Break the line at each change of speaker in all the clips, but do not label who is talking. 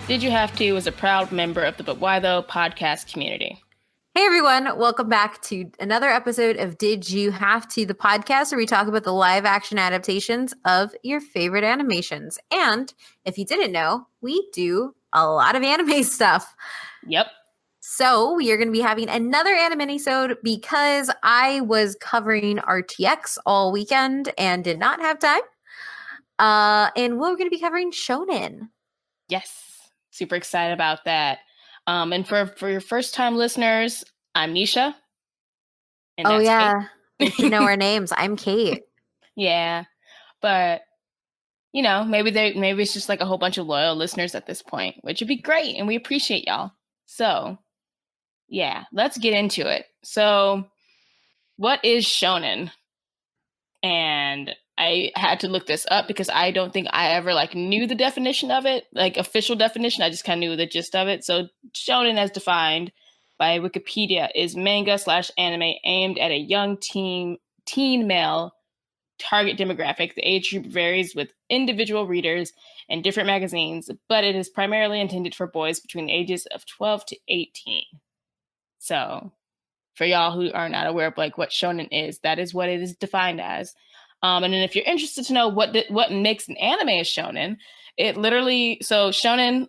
Did You Have To is a proud member of the But Why Though podcast community.
Hey everyone, welcome back to another episode of Did You Have To, the podcast where we talk about the live action adaptations of your favorite animations. And if you didn't know, we do a lot of anime stuff.
Yep.
So we are going to be having another Ani-Minisode because I was covering RTX all weekend and did not have time. And we're going to be covering Shōnen.
Yes. Super excited about that. And for your first time listeners, I'm Nisha.
And oh, yeah. You should know our names. I'm Kate.
Yeah. But, you know, maybe it's just like a whole bunch of loyal listeners at this point, which would be great. And we appreciate y'all. So, yeah, let's get into it. So, what is Shōnen? And I had to look this up because I don't think I ever knew the definition of it, official definition. I just kind of knew the gist of it. So Shōnen, as defined by Wikipedia, is manga/anime aimed at a young teen male target demographic. The age group varies with individual readers and different magazines, but it is primarily intended for boys between the ages of 12 to 18. So for y'all who are not aware of what Shōnen is, that is what it is defined as. And then if you're interested to know what makes an anime a Shōnen, Shōnen,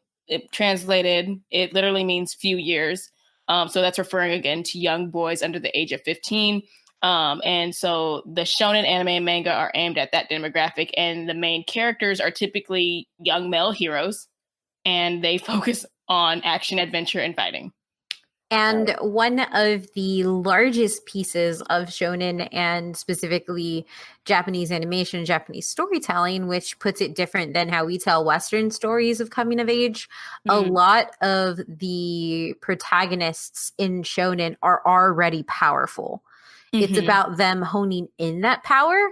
it literally means few years. So that's referring again to young boys under the age of 15. And so the Shōnen anime and manga are aimed at that demographic, and the main characters are typically young male heroes, and they focus on action, adventure, and fighting.
And one of the largest pieces of Shōnen, and specifically Japanese animation, Japanese storytelling, which puts it different than how we tell Western stories of coming of age. A lot of the protagonists in Shōnen are already powerful. It's about them honing in that power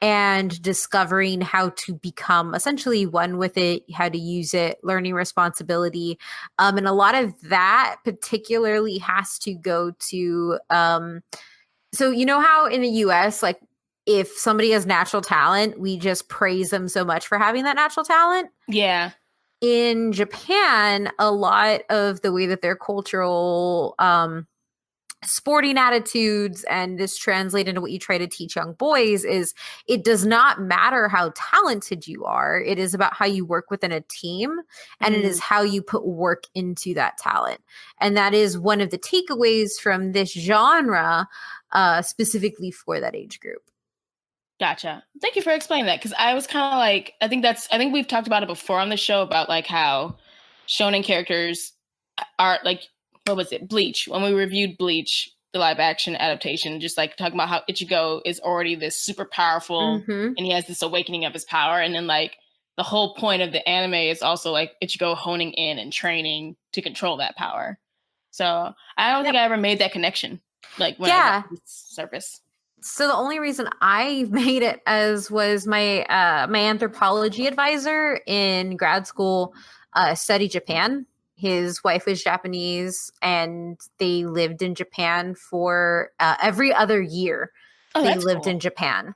and discovering how to become essentially one with it, how to use it, learning responsibility. And a lot of that particularly has to go to, so you know how in the US, if somebody has natural talent, we just praise them so much for having that natural talent?
Yeah.
In Japan, a lot of the way that their cultural sporting attitudes and this translate into what you try to teach young boys is it does not matter how talented you are. It is about how you work within a team, and it is how you put work into that talent. And that is one of the takeaways from this genre, specifically for that age group.
Gotcha. Thank you for explaining that, because I was kind of I think we've talked about it before on the show about how Shōnen characters are what was it? Bleach. When we reviewed Bleach, the live action adaptation, just talking about how Ichigo is already this super powerful and he has this awakening of his power. And then the whole point of the anime is also Ichigo honing in and training to control that power. So I don't think I ever made that connection. When I got this surface.
So the only reason I made it was my my anthropology advisor in grad school studied Japan. His wife was Japanese, and they lived in Japan for every other year. They lived in Japan.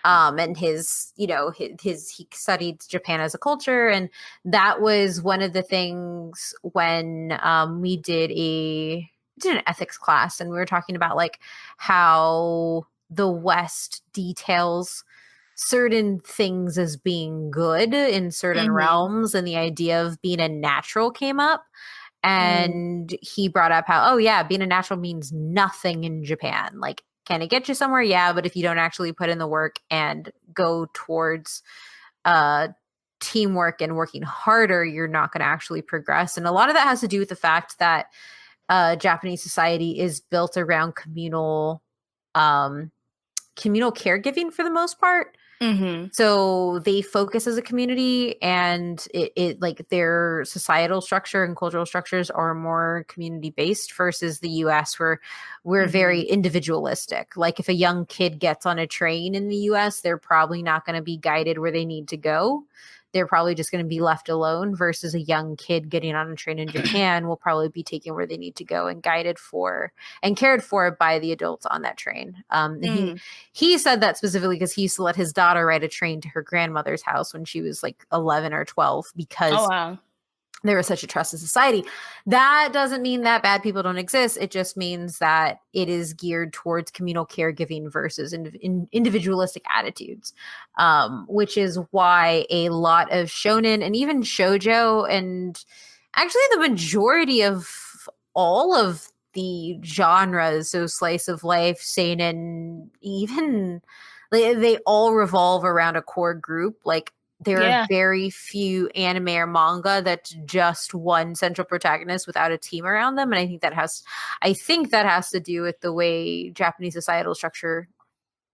And he studied Japan as a culture. And that was one of the things when we did an ethics class, and we were talking about how the West details certain things as being good in certain realms, and the idea of being a natural came up. And he brought up how, being a natural means nothing in Japan. Can it get you somewhere? Yeah, but if you don't actually put in the work and go towards teamwork and working harder, you're not going to actually progress. And a lot of that has to do with the fact that Japanese society is built around communal caregiving for the most part. So they focus as a community, and it their societal structure and cultural structures are more community based versus the US, where we're very individualistic. If a young kid gets on a train in the US, they're probably not going to be guided where they need to go. They're probably just going to be left alone, versus a young kid getting on a train in Japan will probably be taken where they need to go and guided for and cared for by the adults on that train. He said that specifically because he used to let his daughter ride a train to her grandmother's house when she was 11 or 12, because there is such a trust in society. That doesn't mean that bad people don't exist. It just means that it is geared towards communal caregiving versus individualistic attitudes, which is why a lot of shonen and even shoujo, and actually the majority of all of the genres, so slice of life, seinen, even they all revolve around a core group. Like, there are
Yeah.
very few anime or manga that's just one central protagonist without a team around them, and I think that has to do with the way Japanese societal structure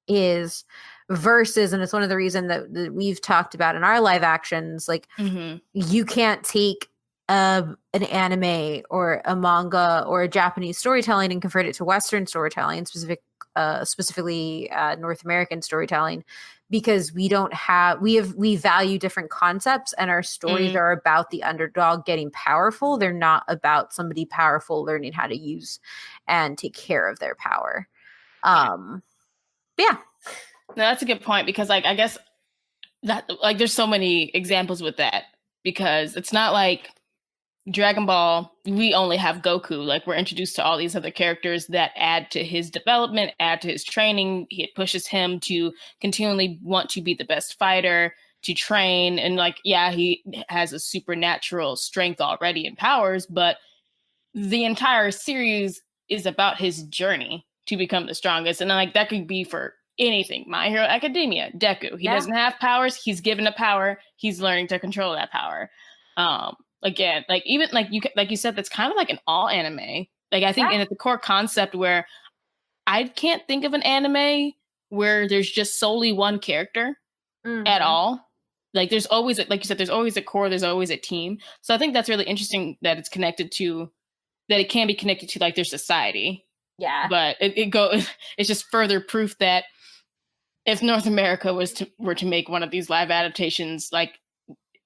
is, versus, and it's one of the reasons that we've talked about in our live actions, like, you can't take an anime or a manga or a Japanese storytelling and convert it to Western storytelling, specifically North American storytelling, because we value different concepts, and our stories are about the underdog getting powerful. They're not about somebody powerful learning how to use and take care of their power. Yeah.
No, that's a good point, because like I guess that like there's so many examples with that, because it's not like Dragon Ball, we only have Goku. Like, we're introduced to all these other characters that add to his development, add to his training. It pushes him to continually want to be the best fighter, to train. And like, yeah, he has a supernatural strength already and powers, but the entire series is about his journey to become the strongest. And like, that could be for anything. My Hero Academia, Deku. He doesn't have powers. He's given a power. He's learning to control that power. Again, like, even like you said, that's kind of like an all anime. Like, I think, and it's the core concept where I can't think of an anime where there's just solely one character at all. Like, there's always, like you said, there's always a core, there's always a team. So I think that's really interesting that it's connected to, that it can be connected to like their society.
Yeah.
But it's just further proof that if North America were to make one of these live adaptations, like,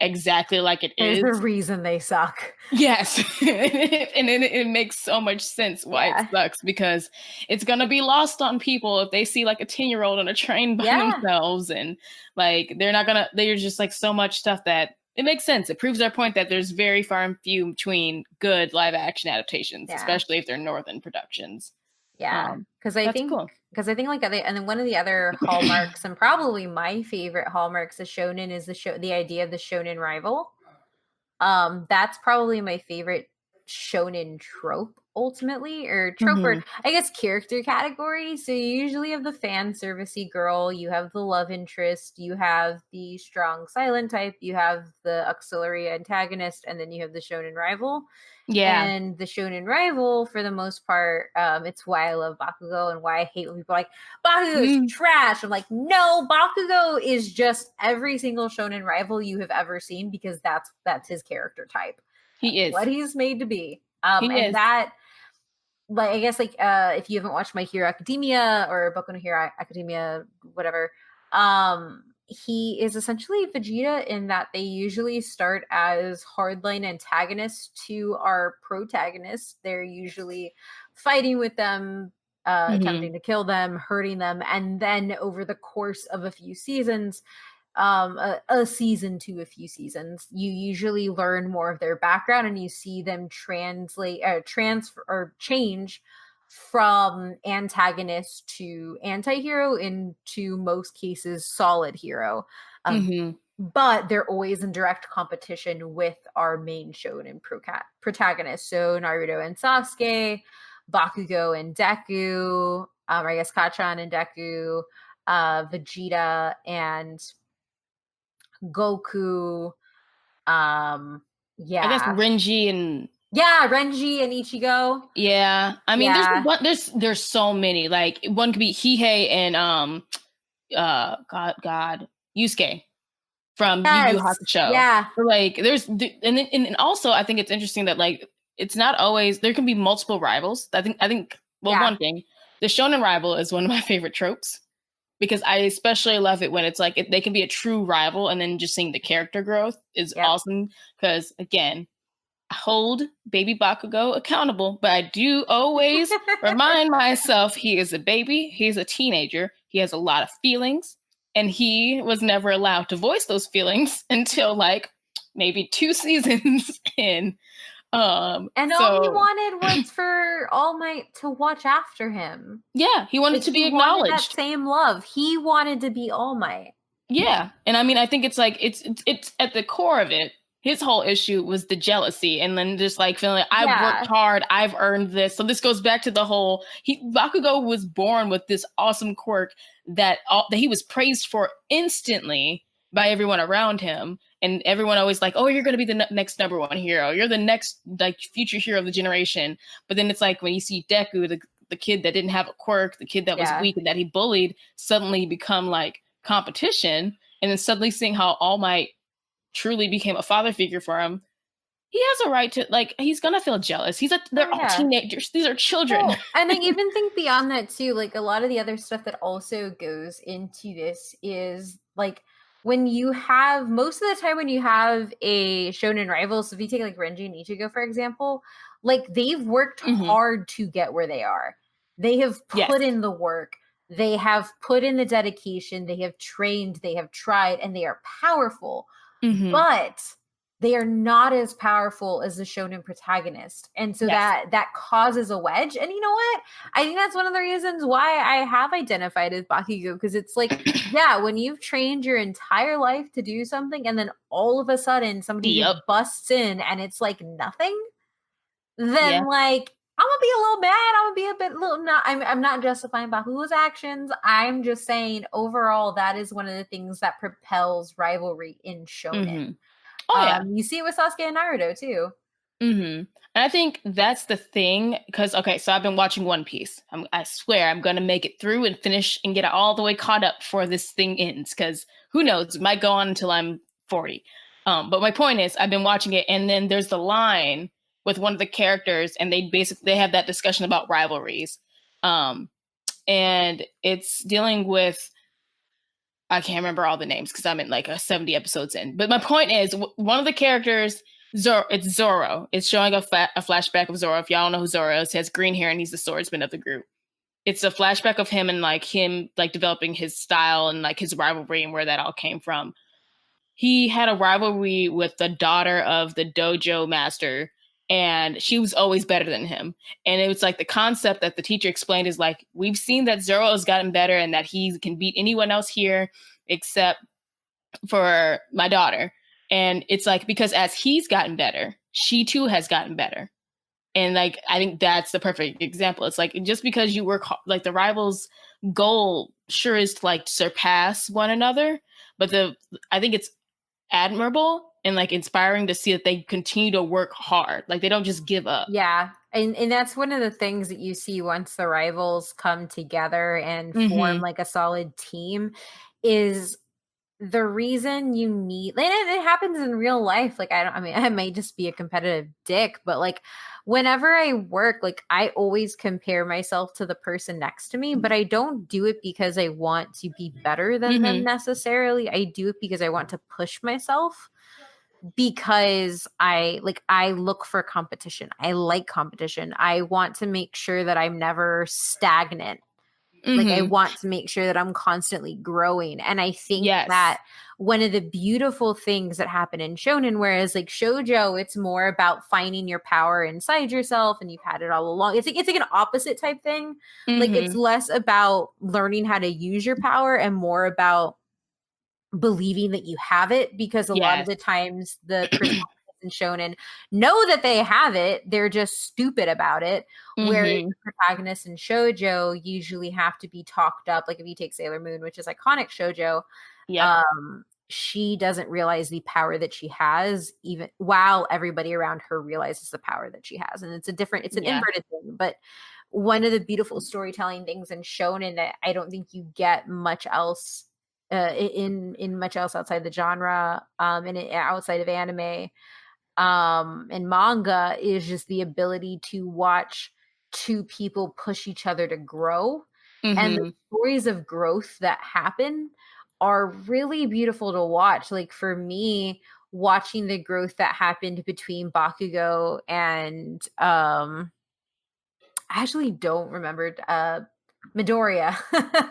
exactly like it is.
There's a reason they suck.
Yes. And it makes so much sense why it sucks, because it's going to be lost on people if they see like a 10-year-old on a train by themselves, and like they're just like so much stuff that it makes sense. It proves our point that there's very far and few between good live action adaptations, especially if they're Northern productions.
Yeah, because I think like and then one of the other hallmarks, and probably my favorite hallmarks of shonen, is the idea of the shonen rival. That's probably my favorite shonen trope, ultimately, or trope, or I guess character category. So you usually have the fan servicey girl, you have the love interest, you have the strong silent type, you have the auxiliary antagonist, and then you have the shonen rival.
Yeah.
And the shonen rival, for the most part, it's why I love Bakugo and why I hate when people are like, Bakugo is trash. I'm like, no, Bakugo is just every single shonen rival you have ever seen, because that's his character type.
He is
what he's made to be.
He
and
is.
That, like, I guess, like, if you haven't watched My Hero Academia or Boku no Hero Academia, whatever, he is essentially Vegeta, in that they usually start as hardline antagonists to our protagonists. They're usually fighting with them, attempting to kill them, hurting them, and then over the course of a few seasons, a season to a few seasons, you usually learn more of their background, and you see them transfer or change from antagonist to anti-hero, into most cases solid hero. But they're always in direct competition with our main shonen protagonist. So Naruto and Sasuke, Bakugo and Deku, I guess Kachan and Deku, Vegeta and Goku.
I guess Renji and
Ichigo.
Yeah, I mean, there's so many. Like, one could be Hihei and God, Yusuke from Yu Yu Hakusho.
Yeah,
so, like, and also I think it's interesting that, like, it's not always, there can be multiple rivals. I think one thing, the shonen rival is one of my favorite tropes, because I especially love it when it's like they can be a true rival, and then just seeing the character growth is awesome. Because again, I hold baby Bakugo accountable, but I do always remind myself he is a baby, he's a teenager, he has a lot of feelings, and he was never allowed to voice those feelings until like maybe 2 seasons in.
And all he
So
wanted was for All Might to watch after him.
yeah, he wanted
Like,
to
he
be
wanted that
acknowledged.
same love. He wanted to be All Might.
Yeah, and I mean, I think it's like it's at the core of it. His whole issue was the jealousy, and then just like feeling like I've worked
Yeah.
hard, I've earned this. So this goes back to the whole Bakugo was born with this awesome quirk that he was praised for instantly by everyone around him, and everyone always like, oh, you're going to be the next number one hero, you're the next like future hero of the generation. But then it's like when you see Deku, the kid that didn't have a quirk, the kid that was weak and that he bullied, suddenly become like competition, and then suddenly seeing how All Might truly became a father figure for him, he has a right to, like, he's gonna feel jealous. They're all teenagers. These are children.
Well, and I even think beyond that too, like a lot of the other stuff that also goes into this is like when you have most of the time when you have a shonen rival, so if you take like Renji and Ichigo, for example, like they've worked hard to get where they are. They have put in the work, they have put in the dedication, they have trained, they have tried, and they are powerful. But they are not as powerful as the shonen protagonist. And so that causes a wedge. And you know what? I think that's one of the reasons why I have identified as Bakugo, because it's like, yeah, when you've trained your entire life to do something and then all of a sudden somebody just busts in and it's like nothing, then like I'm gonna be a little mad. I'm gonna be a bit little not I'm not justifying Bakugo's actions. I'm just saying overall that is one of the things that propels rivalry in shonen. You see it with Sasuke and Naruto too.
And I think that's the thing, because okay, so I've been watching One Piece. I swear I'm gonna make it through and finish and get all the way caught up before this thing ends, because who knows, it might go on until I'm 40. But my point is, I've been watching it, and then there's the line with one of the characters, and they have that discussion about rivalries, and it's dealing with, I can't remember all the names because I'm in like 70 episodes in. But my point is, one of the characters, it's Zoro. It's showing a flashback of Zoro. If y'all don't know who Zoro is, he has green hair and he's the swordsman of the group. It's a flashback of him and like him like developing his style and like his rivalry and where that all came from. He had a rivalry with the daughter of the dojo master, and she was always better than him. And it was like the concept that the teacher explained is like, we've seen that Zoro has gotten better and that he can beat anyone else here except for my daughter. And it's like, because as he's gotten better, she too has gotten better. And like, I think that's the perfect example. It's like, just because you work like the rivals' goal sure is to like surpass one another, but I think it's admirable and like inspiring to see that they continue to work hard. Like they don't just give up.
Yeah. And that's one of the things that you see once the rivals come together and form like a solid team is the reason you need, and it happens in real life. Like, I mean, I might just be a competitive dick, but like whenever I work, like I always compare myself to the person next to me, but I don't do it because I want to be better than them necessarily. I do it because I want to push myself, because I look for competition. I like competition. I want to make sure that I'm never stagnant. Like I want to make sure that I'm constantly growing. And I think that one of the beautiful things that happen in shonen, whereas like shoujo, it's more about finding your power inside yourself and you've had it all along. It's like an opposite type thing. Like it's less about learning how to use your power and more about believing that you have it, because a lot of the times the protagonists in shonen know that they have it, they're just stupid about it. Whereas the protagonists in shoujo usually have to be talked up. Like if you take Sailor Moon, which is iconic shoujo, she doesn't realize the power that she has, even while everybody around her realizes the power that she has. And it's an inverted thing. But one of the beautiful storytelling things in shonen that I don't think you get much else in much else outside the genre, and outside of anime and manga, is just the ability to watch two people push each other to grow. And the stories of growth that happen are really beautiful to watch. Like for me, watching the growth that happened between Bakugo and I actually don't remember Midoriya.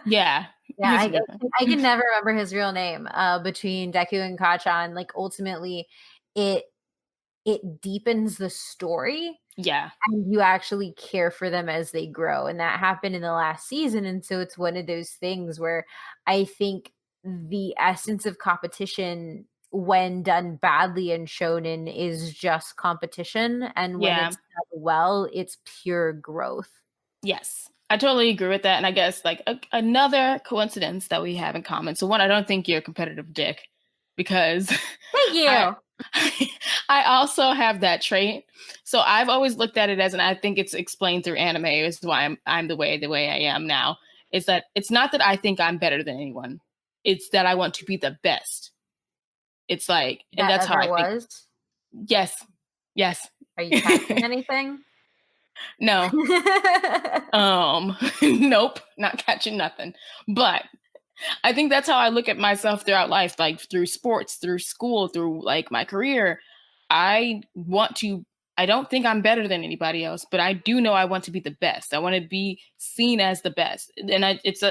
Yeah,
I can never remember his real name, between Deku and Kachan. Like ultimately it deepens the story,
Yeah.
and you actually care for them as they grow. And that happened in the last season. And so it's one of those things where I think the essence of competition, when done badly in shonen, is just competition. And when
Yeah.
it's done well, it's pure growth.
Yes. I totally agree with that. And I guess like another coincidence that we have in common. So one, I don't think you're a competitive dick because
Thank
I
you.
I also have that trait. So I've always looked at it as, and I think it's explained through anime, is why I'm the way I am now. Is that it's not that I think I'm better than anyone. It's that I want to be the best. It's like, and
That
that's how
ever
I think.
was.
Yes. Yes.
Are you catching anything?
No. Nope, not catching nothing. But I think that's how I look at myself throughout life, like through sports, through school, through like my career. I want to, I don't think I'm better than anybody else, but I do know I want to be the best. I want to be seen as the best. And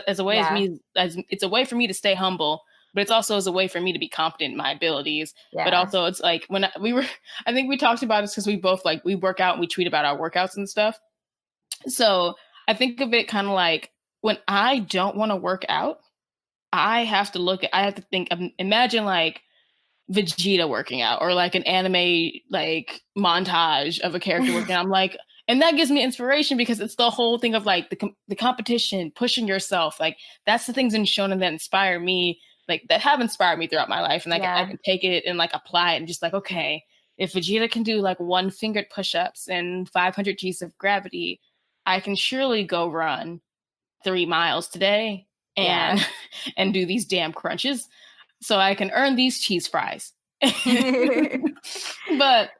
as a way as
Yeah.
me, as it's a way for me to stay humble, but it's also as a way for me to be confident in my abilities. But
Yeah.
also it's like when we were, I think we talked about this because we both like, we work out and we tweet about our workouts and stuff. So I think of it kind of like when I don't want to work out, I have to I have to think of, imagine like Vegeta working out or like an anime like montage of a character working out. I'm like, and that gives me inspiration because it's the whole thing of like the competition, pushing yourself. Like that's the things in shonen that inspire me, like that have inspired me throughout my life. And like I
Yeah.
can take it and like apply it and just like, okay, if Vegeta can do like one fingered push-ups and 500 G's of gravity, I can surely go run 3 miles today
Yeah.
and and do these damn crunches so I can earn these cheese fries. But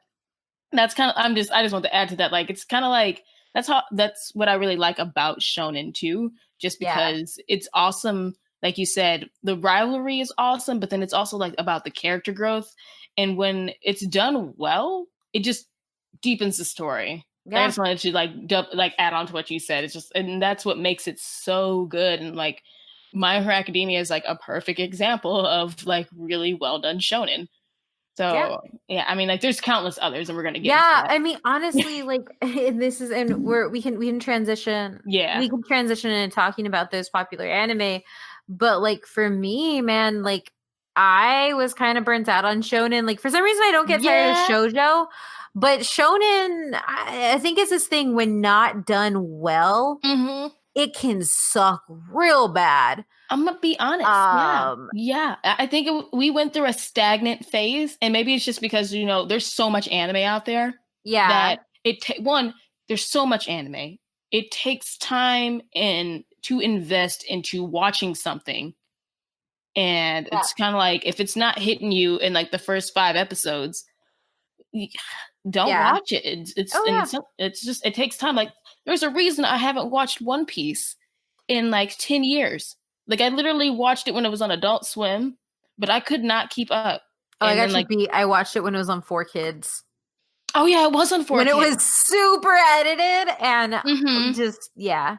that's kind of I just want to add to that, like it's kind of like that's what I really like about shonen too, just
Yeah.
because it's awesome. Like you said, the rivalry is awesome, but then it's also like about the character growth, and when it's done well, it just deepens the story. Like, I
Yeah.
just wanted to like add on to what you said. It's just, and that's what makes it so good. And like My Hero Academia is like a perfect example of like really well done shonen.
Yeah.
So yeah, I mean, like there's countless others, and we're gonna get into
Yeah,
that.
I mean, honestly, like, and this is, and we can transition,
Yeah.
we can transition into talking about those popular anime, but like for me, man, like I was kind of burnt out on shonen. Like for some reason, I don't get tired of
Yeah.
shoujo, but shonen, I think it's this thing when not done well,
Mm-hmm.
it can suck real bad.
I'm gonna be honest. Yeah.
Um,
Yeah. I think we went through a stagnant phase, and maybe it's just because there's so much anime out there
yeah,
that one, there's so much anime. It takes time and to invest into watching something, and
yeah,
it's kind of like if it's not hitting you in like the first 5 episodes, don't
yeah.
watch it.
Oh yeah.
It's just it takes time. Like there's a reason I haven't watched One Piece in like 10 years. Like I literally watched it when it was on Adult Swim, but I could not keep up.
Oh, I
And
got
then
you
like,
beat. I watched it when it was on 4Kids.
oh yeah, it was on
When it
4K.
was super edited and
Mm-hmm.
just yeah.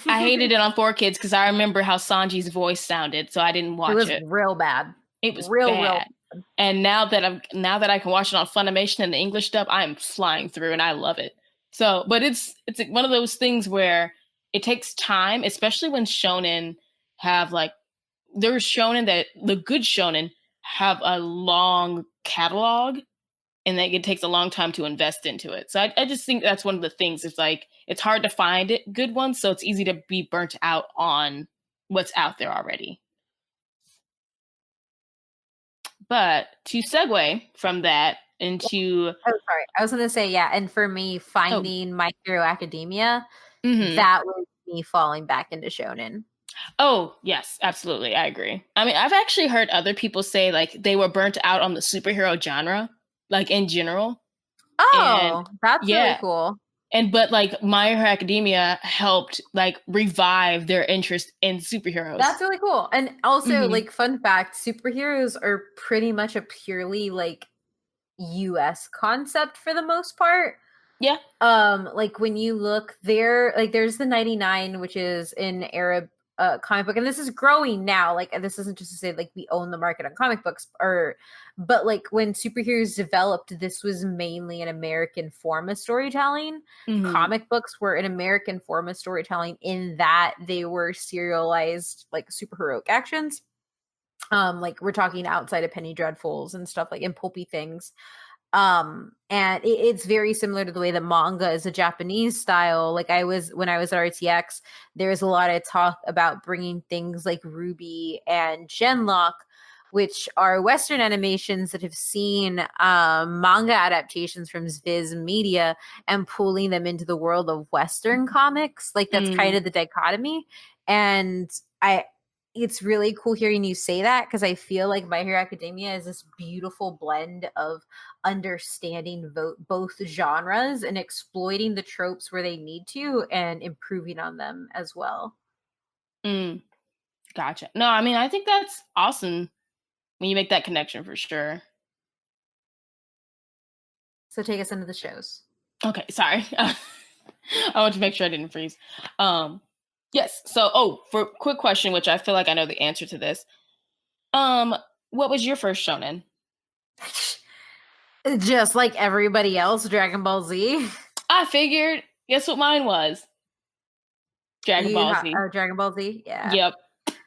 I hated it on 4Kids because I remember how Sanji's voice sounded, so I didn't
It
watch
was
it.
real bad.
It was
Real
bad. And now that I can watch it on Funimation and the English dub, I'm flying through and I love it. So, but it's like one of those things where it takes time, especially when shonen have like there's shonen that the good shonen have a long catalog and that it takes a long time to invest into it. So I just think that's one of the things. It's like it's hard to find it good ones, so it's easy to be burnt out on what's out there already. But to segue from that into
Oh, sorry. I was gonna say, yeah, and for me,
oh,
finding My Hero Academia,
mm-hmm.
that was me falling back into shonen.
Oh yes, absolutely, I agree. I mean, I've actually heard other people say like they were burnt out on the superhero genre, like in general, and
Oh, that's really
yeah,
cool.
and but like My Hero Academia helped like revive their interest in superheroes.
That's really cool. And also,
Mm-hmm.
like, fun fact, superheroes are pretty much a purely like US concept for the most part.
Yeah.
Like when you look there, like there's the 99, which is in Arab comic book, and this is growing now. Like, this isn't just to say like we own the market on comic books, but like when superheroes developed, this was mainly an American form of storytelling.
Mm-hmm.
Comic books were an American form of storytelling in that they were serialized like superheroic actions. Like we're talking outside of Penny Dreadfuls and stuff like in pulpy things. And it's very similar to the way that manga is a Japanese style. Like when I was at RTX, there was a lot of talk about bringing things like Ruby and Genlock, which are Western animations that have seen manga adaptations from Viz Media, and pulling them into the world of Western comics. Like that's kind of the dichotomy. And it's really cool hearing you say that, because I feel like My Hero Academia is this beautiful blend of understanding both genres and exploiting the tropes where they need to and improving on them as well.
Gotcha. No, I mean, I think that's awesome when you make that connection for sure.
So take us into the shows.
Okay, sorry. I want to make sure I didn't freeze. Yes. So, for quick question, which I feel like I know the answer to this. What was your first shonen?
Just like everybody else, Dragon Ball Z.
I figured. Guess what mine was? Dragon Ball Z.
Dragon Ball Z. Yeah.
Yep.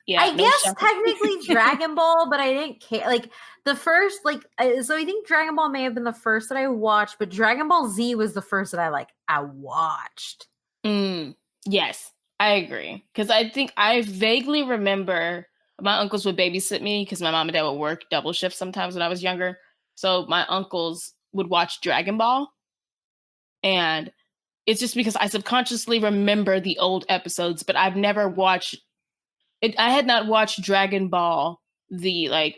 Yeah.
I guess technically Dragon Ball, but I didn't care. Like the first, so I think Dragon Ball may have been the first that I watched, but Dragon Ball Z was the first that I watched.
Yes, I agree. Because I think I vaguely remember my uncles would babysit me because my mom and dad would work double shifts sometimes when I was younger. So my uncles would watch Dragon Ball. And it's just because I subconsciously remember the old episodes, but I've never watched it. I had not watched Dragon Ball, the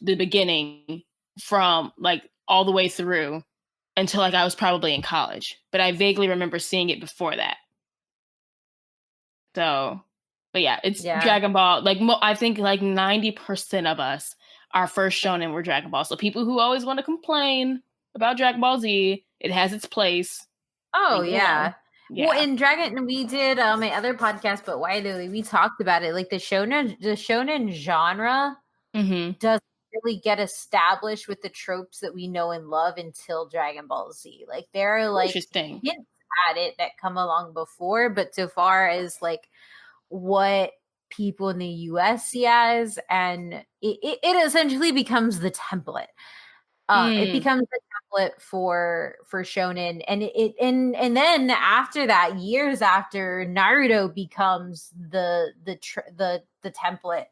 beginning from like all the way through until like I was probably in college. But I vaguely remember seeing it before that. So, but yeah, it's Dragon Ball. Like I think like 90% of us, our first shonen were Dragon Ball. So people who always want to complain about Dragon Ball Z, it has its place.
Oh yeah. Yeah. Well, in Dragon, we did my other podcast, but widely we talked about it. Like the shonen genre doesn't really get established with the tropes that we know and love until Dragon Ball Z. Like there are like hints at it that come along before, but so far as like what people in the US see as, and it essentially becomes the template. It becomes the template for shonen, and then after that, years after, Naruto becomes the template.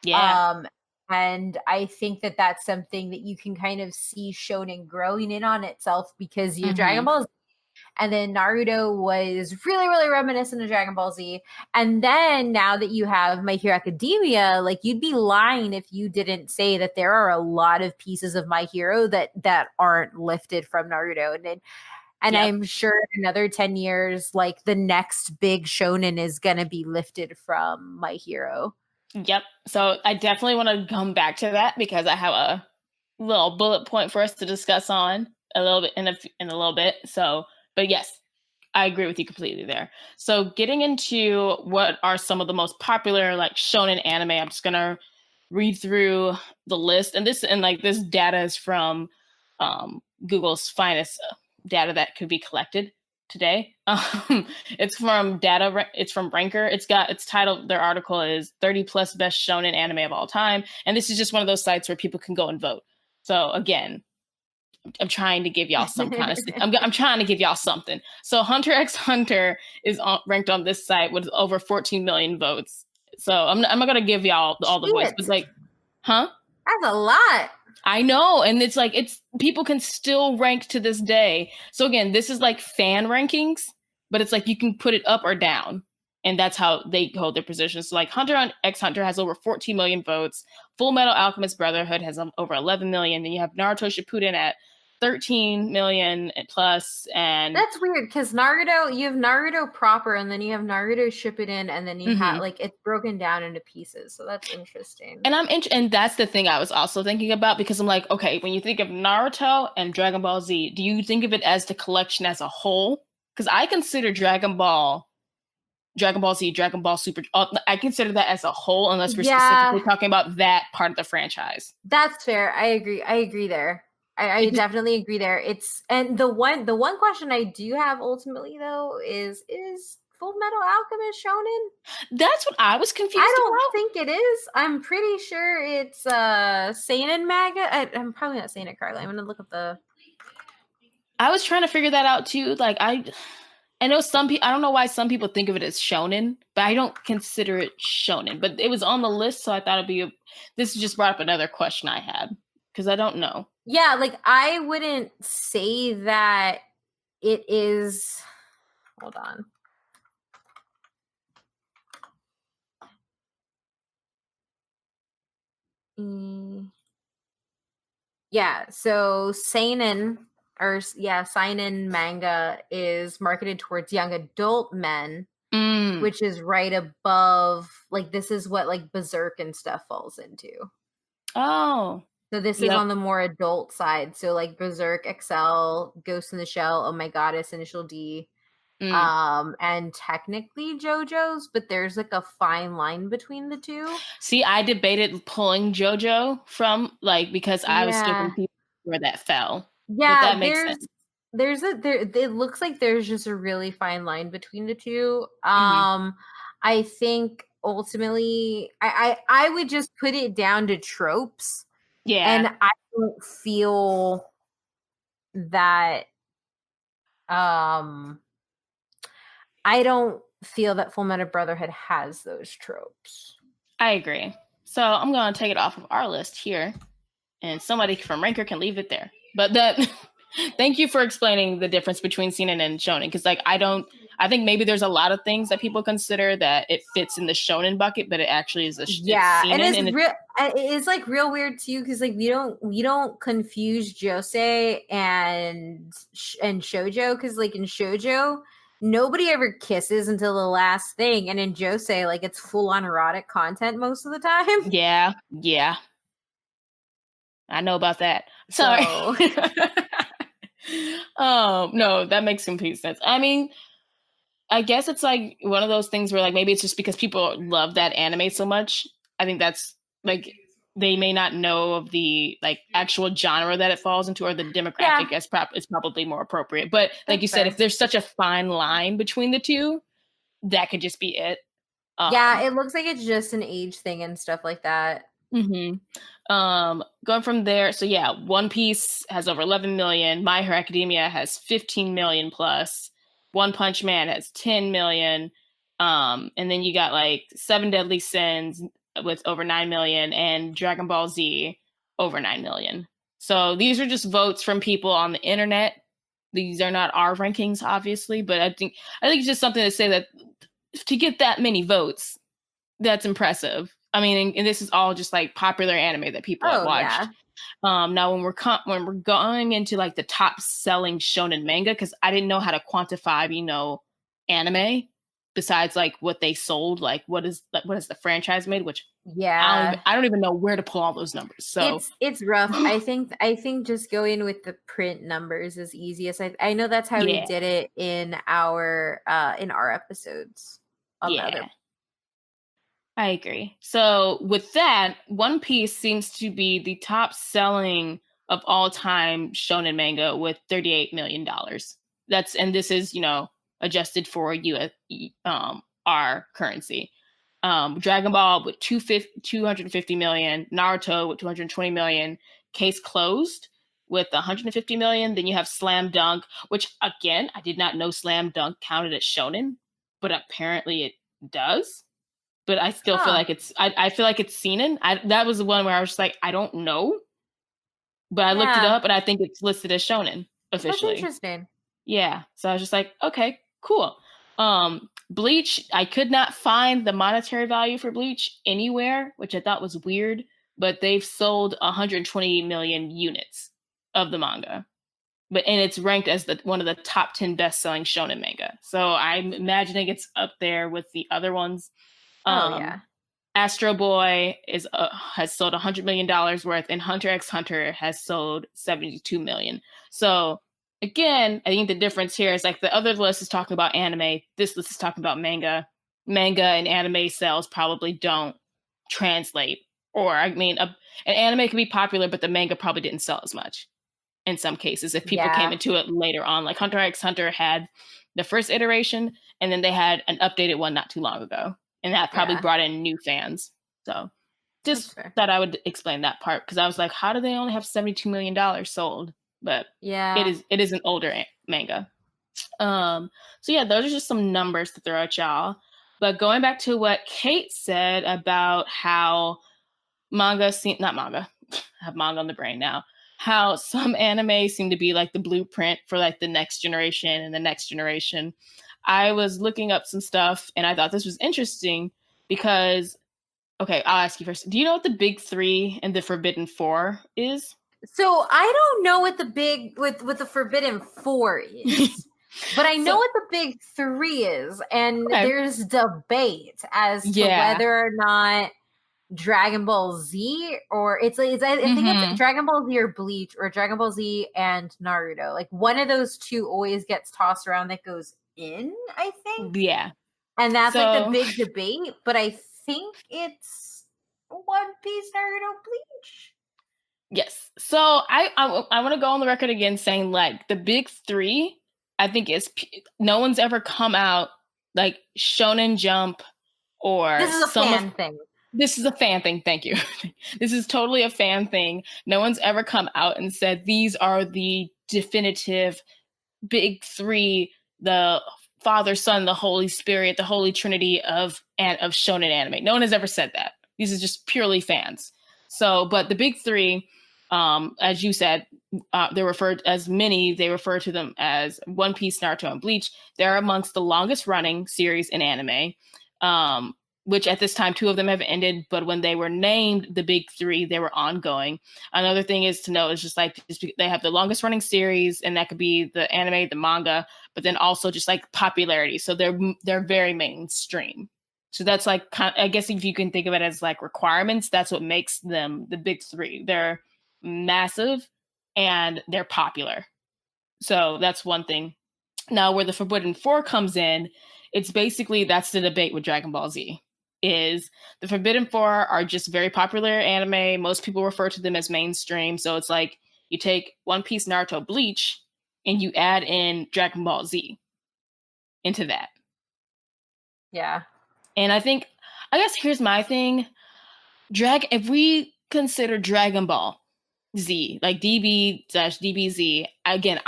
Yeah.
And I think that that's something that you can kind of see shonen growing in on itself, because your Dragon Ball Z, and then Naruto was really, really reminiscent of Dragon Ball Z. And then now that you have My Hero Academia, like you'd be lying if you didn't say that there are a lot of pieces of My Hero that aren't lifted from Naruto. And I'm sure in another 10 years, like the next big shonen is going to be lifted from My Hero.
Yep. So I definitely want to come back to that, because I have a little bullet point for us to discuss on a little bit in a little bit. So, but yes, I agree with you completely there. So getting into what are some of the most popular like shonen anime, I'm just gonna read through the list, and this data is from Google's finest data that could be collected today. It's from Ranker. It's titled, their article is 30 plus best shonen anime of all time, and this is just one of those sites where people can go and vote. So again, I'm trying to give y'all some kind of I'm trying to give y'all something. So Hunter x Hunter is ranked on this site with over 14 million votes. So I'm not gonna give y'all all the votes, but like,
that's a lot.
I know, and it's people can still rank to this day. So again, this is like fan rankings, but it's like you can put it up or down, and that's how they hold their positions. So like Hunter x Hunter has over 14 million votes. Full Metal Alchemist Brotherhood has over 11 million. Then you have Naruto Shippuden at 13 million plus. And
that's weird, because you have Naruto proper, and then you have Naruto Shippuden, and then you have like it's broken down into pieces. So that's interesting.
And and that's the thing I was also thinking about, because I'm like, okay, when you think of Naruto and Dragon Ball Z, do you think of it as the collection as a whole? Because I consider Dragon Ball Dragon Ball Z, Dragon Ball Super. I consider that as a whole, unless we're
Yeah,
specifically talking about that part of the franchise.
that's fair. I agree. I agree there. I definitely agree there. It's and the one question I do have ultimately though is Full Metal Alchemist shonen?
That's what I was
I
confused
don't
about.
think it is. I'm pretty sure it's Seinen manga. I'm probably not saying it correctly. I'm gonna look up the.
I was trying to figure that out too. Like I know some people. I don't know why some people think of it as shonen, but I don't consider it shonen. But it was on the list, so I thought it'd be. This just brought up another question I had because I don't know.
Yeah, like I wouldn't say that it is. Hold on. Yeah, so seinen manga is marketed towards young adult men,
Mm.
which is right above like this is what like Berserk and stuff falls into.
Oh.
So this is
Yep.
on the more adult side. So like Berserk, Excel, Ghost in the Shell, Oh My Goddess, Initial D,
Mm.
and technically JoJo's, but there's like a fine line between the two.
See, I debated pulling JoJo from because I was still
Yeah.
confused where that fell, but
Yeah,
that makes sense.
it looks like there's just a really fine line between the two.
Mm-hmm.
I think ultimately I would just put it down to tropes, and
Yeah,
I don't feel that um I don't feel that Full Metal Brotherhood has those tropes.
I agree. So I'm gonna take it off of our list here, and somebody from Ranker can leave it there. But that, thank you for explaining the difference between seinen and shonen, because I think maybe there's a lot of things that people consider that it fits in the shonen bucket, but it actually is it's
Yeah, and
seinen, and
it's like real weird too because like we don't confuse josei and shoujo because like in shoujo nobody ever kisses until the last thing, and in josei like it's full on erotic content most of the time.
yeah, I know about that. Sorry.
So
No, that makes complete sense. I mean, I guess it's like one of those things where like maybe it's just because people love that anime so much. I think that's like they may not know of the like actual genre that it falls into or the
yeah,
demographic as is probably more appropriate. But like
that's
you said, if
fair.
there's such a fine line between the two, that could just be it.
Yeah,
Um,
it looks like it's just an age thing and stuff like that.
Going from there, so yeah, One Piece has over 11 million. My Hero Academia has 15 million plus. One Punch Man has 10 million. And then you got like Seven Deadly Sins with over 9 million, and Dragon Ball Z over 9 million. So these are just votes from people on the internet. These are not our rankings, obviously, but I think it's just something to say that to get that many votes, that's impressive. I mean, and this is all just like popular anime that people have
Oh yeah.
watched. Now, when we're going into like the top selling shonen manga, because I didn't know how to quantify, anime besides like what they sold, like what is the franchise made, which
Yeah.
I don't even know where to pull all those numbers. So
It's rough. I think just going with the print numbers is easiest. I know that's how we
yeah,
did it in our episodes on the other.
yeah. I agree. So with that, One Piece seems to be the top selling of all time shonen manga with $38 million. And this is, adjusted for US our currency. Dragon Ball with 250 million, Naruto with 220 million, Case Closed with 150 million. Then you have Slam Dunk, which again, I did not know Slam Dunk counted as shonen, but apparently it does, but I still feel
Huh.
like I feel like it's seinen. That was the one where I was just like, I don't know, but I looked it
Yeah.
up and I think it's listed as shonen
That's
officially.
interesting.
Yeah, so I was just like, okay, cool. Bleach, I could not find the monetary value for Bleach anywhere, which I thought was weird, but they've sold 120 million units of the manga. And it's ranked as one of the top 10 best-selling shonen manga. So I'm imagining it's up there with the other ones.
Oh
Um,
yeah.
Astro Boy has sold $100 million worth, and Hunter x Hunter has sold 72 million. So again, I think the difference here is like the other list is talking about anime. This list is talking about manga. manga and anime sales probably don't translate. Or, I mean, an anime can be popular, but the manga probably didn't sell as much in some cases if people came
Yeah.
into it later on. Like Hunter x Hunter had the first iteration, and then they had an updated one not too long ago. And that probably
Yeah.
brought in new fans. So
That's
just
fair.
thought I would explain that part because I was like, how do they only have $72 million sold? But
Yeah.
it is an older manga. So yeah, those are just some numbers to throw at y'all. But going back to what Kate said about how manga seem not manga, I have manga on the brain now. How some anime seem to be like the blueprint for like the next generation and the next generation. I was looking up some stuff and I thought this was interesting because okay, I'll ask you first. Do you know what the big three and the forbidden four is?
So I don't know what the big with the Forbidden Four is, but I know
So
what the big three is, and
okay.
there's debate as to
Yeah.
whether or not Dragon Ball Z or I think it's
Mm-hmm.
Dragon Ball Z or Bleach or Dragon Ball Z and Naruto. Like one of those two always gets tossed around that goes in, I think.
Yeah.
And that's like the
So
big debate, but I think it's One Piece, Naruto, Bleach.
yes. So I want to go on the record again saying like the big three. I think is no one's ever come out like Shonen Jump or
This is a
some of
fan thing.
this is a fan thing. Thank you. This is totally a fan thing. No one's ever come out and said these are the definitive big three, the Father, Son, the Holy Spirit, the Holy Trinity of shonen anime. No one has ever said that. These are just purely fans. So, but the big three, as you said, they're referred as many. They refer to them as One Piece, Naruto, and Bleach. They're amongst the longest running series in anime. Which at this time, two of them have ended, but when they were named the big three, they were ongoing. Another thing is to know is just like they have the longest running series, and that could be the anime, the manga, but then also just like popularity. So they're very mainstream. So that's like I guess if you can think of it as like requirements, that's what makes them the big three. They're massive and they're popular. So that's one thing. Now, where the Forbidden Four comes in, it's basically that's the debate with Dragon Ball Z. Is the Forbidden Four are just very popular anime. Most people refer to them as mainstream. So it's like you take One Piece, Naruto, Bleach, and you add in Dragon Ball Z into that.
Yeah.
And I guess here's my thing. If we consider Dragon Ball Z, like DB/DBZ, again,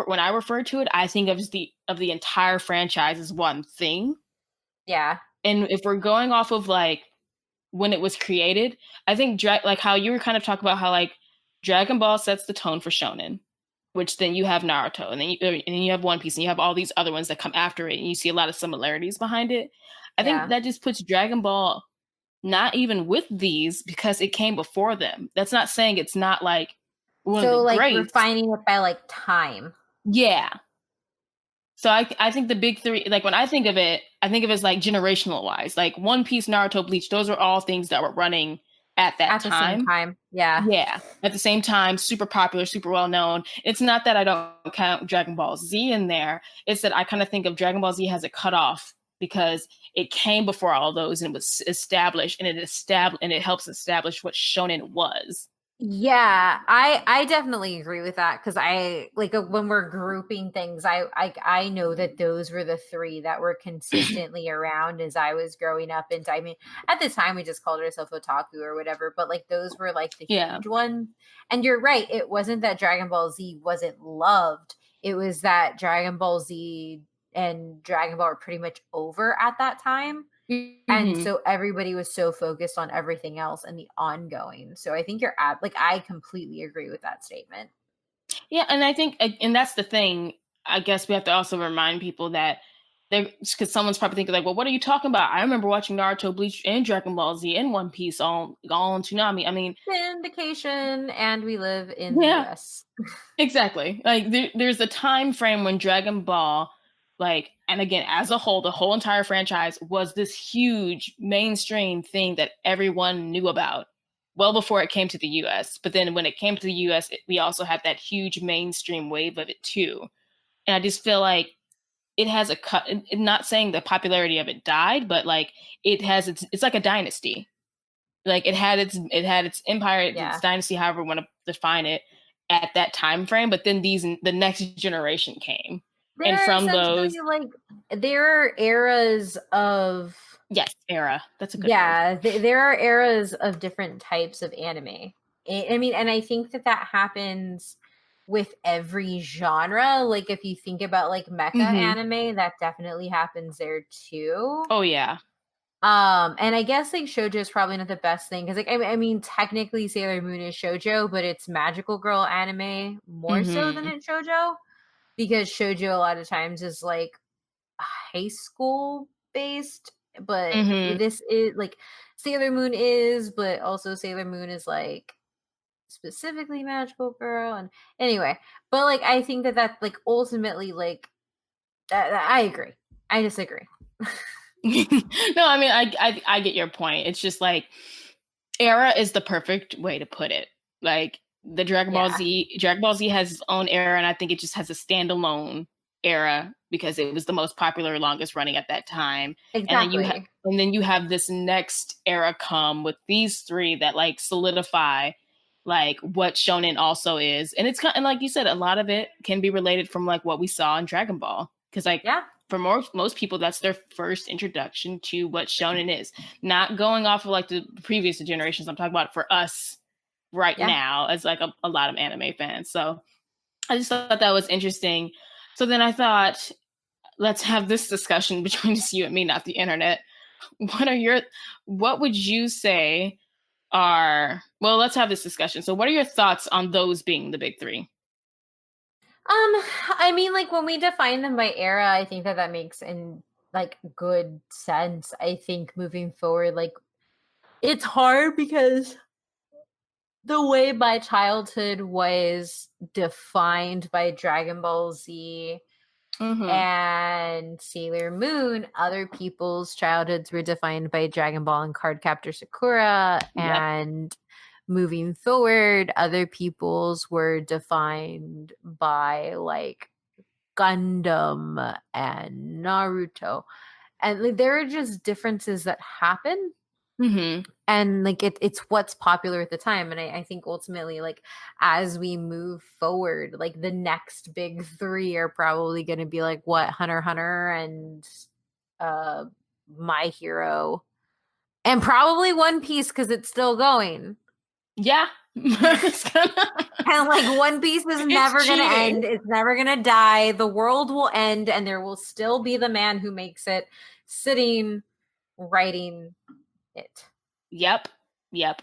when I refer to it, I think of the entire franchise as one thing.
Yeah.
And if we're going off of like when it was created, I think like how you were kind of talking about how like Dragon Ball sets the tone for shonen, which then you have Naruto, and then you have One Piece, and you have all these other ones that come after it, and you see a lot of similarities behind it. I think
Yeah.
that just puts Dragon Ball not even with these because it came before them. That's not saying it's not like one of
So
the
like
greats.
refining it by like time.
Yeah. So I think the big three, like when I think of it as like generational wise, like One Piece, Naruto, Bleach, those are all things that were running at that
At the same
time.
time. Yeah.
Yeah. At the same time, super popular, super well known. It's not that I don't count Dragon Ball Z in there. It's that I kind of think of Dragon Ball Z has a cutoff because it came before all those and it was established and it helps establish what shonen was.
Yeah, I definitely agree with that because I like when we're grouping things, I know that those were the three that were consistently around as I was growing up. And I mean, at the time we just called ourselves otaku or whatever, but like those were like the
Yeah.
huge ones. And you're right, it wasn't that Dragon Ball Z wasn't loved; it was that Dragon Ball Z and Dragon Ball were pretty much over at that time. And
Mm-hmm.
so everybody was so focused on everything else and the ongoing. So I think you're at like I completely agree with that statement.
Yeah, and I think, and that's the thing. I guess we have to also remind people that because someone's probably thinking like, well, what are you talking about? I remember watching Naruto, Bleach, and Dragon Ball Z and One Piece all on Toonami. I mean,
Syndication, and we live in the
yeah,
US.
exactly. Like there's a time frame when Dragon Ball, like, and again, as a whole, the whole entire franchise was this huge mainstream thing that everyone knew about well before it came to the US. But then when it came to the US, we also had that huge mainstream wave of it too. And I just feel like it has a cut. Not saying the popularity of it died, but like it has it's like a dynasty. Like it had its empire, its dynasty, however you want to define it, at that time frame. But then the next generation came, and from those,
like there are eras of
era. That's a good word.
There are eras of different types of anime. I mean, and I think that happens with every genre. Like if you think about like mecha anime, that definitely happens there too.
Oh yeah.
And I guess like shoujo is probably not the best thing because like I mean technically Sailor Moon is shoujo, but it's magical girl anime more so than it's shoujo, because shoujo a lot of times is like high school based, but this is like Sailor Moon is, but also Sailor Moon is like specifically magical girl. And anyway, but like I think that like ultimately like I agree. I disagree.
No, I mean I get your point. It's just like era is the perfect way to put it. Like the Dragon Ball Z has its own era, and I think it just has a standalone era because it was the most popular, longest running at that time.
Exactly.
And then you have this next era come with these three that like solidify like what Shōnen also is. And it's kind of, and like you said, a lot of it can be related from like what we saw in Dragon Ball. Because like for most people, that's their first introduction to what Shōnen is. Not going off of like the previous generations. I'm talking about for us right now as like a lot of anime fans. So I just thought that was interesting. So then I thought, let's have this discussion between just you and me, not the internet. What would you say are, well, let's have this discussion. So what are your thoughts on those being the big three?
I mean, like when we define them by era, I think that makes in like good sense. I think moving forward, like it's hard because the way my childhood was defined by Dragon Ball Z and Sailor Moon, other people's childhoods were defined by Dragon Ball and Cardcaptor Sakura, and moving forward, other people's were defined by like Gundam and Naruto. And like, there are just differences that happen. And like it's what's popular at the time. And I think ultimately, like as we move forward, like the next big three are probably going to be like what, Hunter x Hunter and My Hero, and probably One Piece because it's still going.
Yeah.
And like One Piece is never going to end. It's never going to die. The world will end and there will still be the man who makes it sitting writing it.
Yep,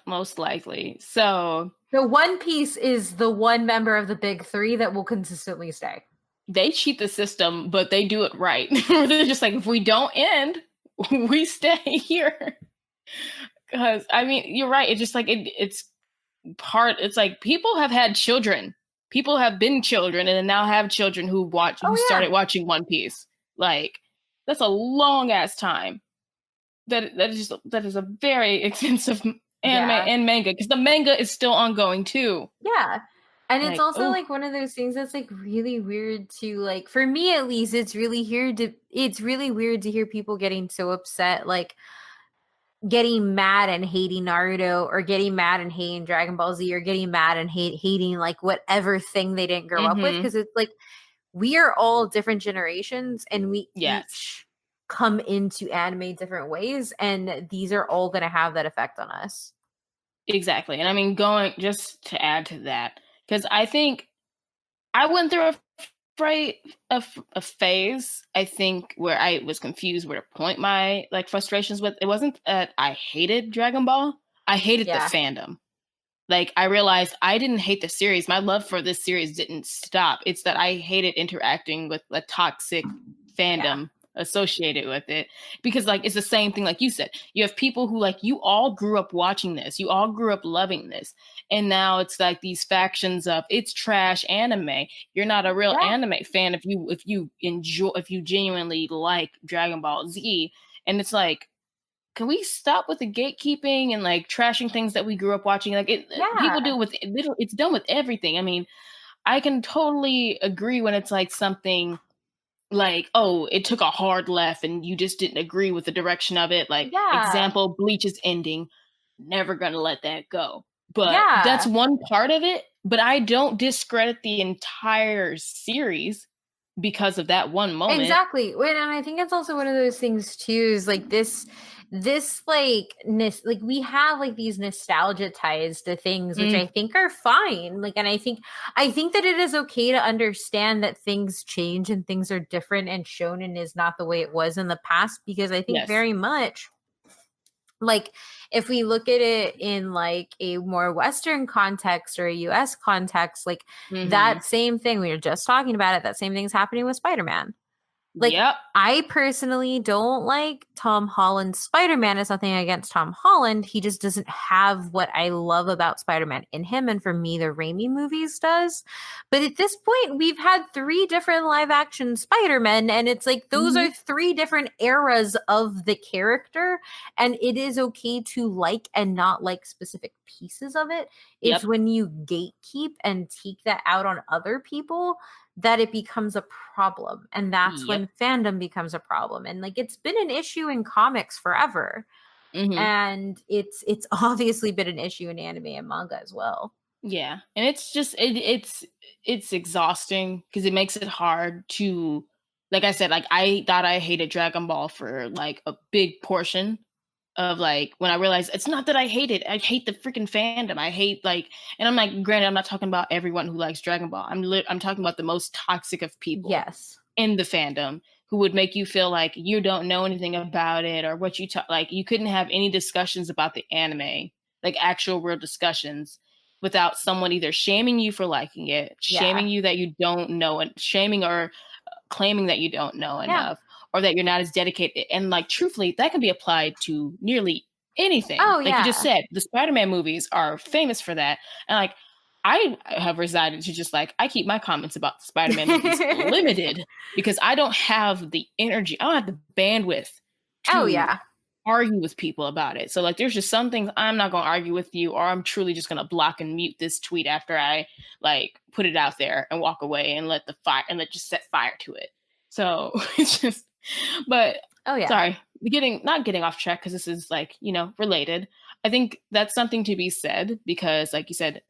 most likely. So
the One Piece is the one member of the big three that will consistently stay.
They cheat the system, but they do it right. They're just like, if we don't end, we stay here. Because I mean, you're right. It's just like it's it's like people have had children. People have been children and then now have children who started watching One Piece. Like that's a long ass time. That is a very extensive anime and manga, because the manga is still ongoing too.
Yeah. And it's also like one of those things that's like really weird to like, for me at least, it's really weird to hear people getting so upset, like getting mad and hating Naruto, or getting mad and hating Dragon Ball Z, or getting mad and hating like whatever thing they didn't grow up with. Because it's like we are all different generations and we each come into anime different ways, and these are all going to have that effect on us.
Exactly. And I mean, just to add to that, because I think I went through a phase, I think, where I was confused where to point my like frustrations with. It wasn't that I hated Dragon Ball. I hated the fandom. Like I realized I didn't hate the series. My love for this series didn't stop. It's that I hated interacting with a toxic fandom associated with it, because like it's the same thing like you said. You have people who like, you all grew up watching this, you all grew up loving this, and now it's like these factions of it's trash anime. You're not a real anime fan if you genuinely like Dragon Ball Z. And it's like, can we stop with the gatekeeping and like trashing things that we grew up watching? Like people do with it's done with everything. I mean, I can totally agree when it's like something like, oh, it took a hard left and you just didn't agree with the direction of it. Like,
Yeah.
example, Bleach is ending. Never gonna let that go. But that's
Yeah.
one part of it. But I don't discredit the entire series because of that one moment.
Exactly. And I think it's also one of those things too, is like this like like we have like these nostalgia ties to things, which I think are fine. Like, and I think that it is okay to understand that things change and things are different, and shonen is not the way it was in the past, because I think
Yes.
very much, like, if we look at it in like a more Western context or a US context, like
Mm-hmm.
that same thing we were just talking about, it, that same thing's happening with Spider-Man. Like,
Yep.
I personally don't like Tom Holland's Spider-Man. It's nothing against Tom Holland. He just doesn't have what I love about Spider-Man in him. And for me, the Raimi movies does. But at this point, we've had 3 different live action Spider-Men. And it's like, those
Mm-hmm.
are 3 different eras of the character. And it is okay to like and not like specific pieces of it. It's
Yep.
when you gatekeep and take that out on other people that it becomes a problem, and that's
Yep.
when fandom becomes a problem. And like, it's been an issue in comics forever,
Mm-hmm.
and it's obviously been an issue in anime and manga as well.
Yeah. And it's just it's exhausting because it makes it hard to, like I said, like I thought I hated Dragon Ball for like a big portion of like when I realized it's not that I hate it. I hate the freaking fandom. I hate like, and I'm like, granted, I'm not talking about everyone who likes Dragon Ball. I'm talking about the most toxic of people
Yes.
in the fandom who would make you feel like you don't know anything about it or what you talk, like you couldn't have any discussions about the anime, like actual real discussions, without someone either shaming you for liking it,
Yeah.
shaming you that you don't know, and shaming or claiming that you don't know
Yeah.
enough or that you're not as dedicated. And like truthfully, that can be applied to nearly anything.
Oh
Like you just
yeah.
said, the Spider-Man movies are famous for that. And like I have resided to just like I keep my comments about the Spider-Man movies limited because I don't have the energy, I don't have the bandwidth
Oh
to
yeah.
argue with people about it. So like there's just some things I'm not going to argue with you, or I'm truly just going to block and mute this tweet after I like put it out there and walk away and let the fire and let just set fire to it. So it's just, but
Oh yeah.
sorry, not getting off track because this is like, related. I think that's something to be said because like you said,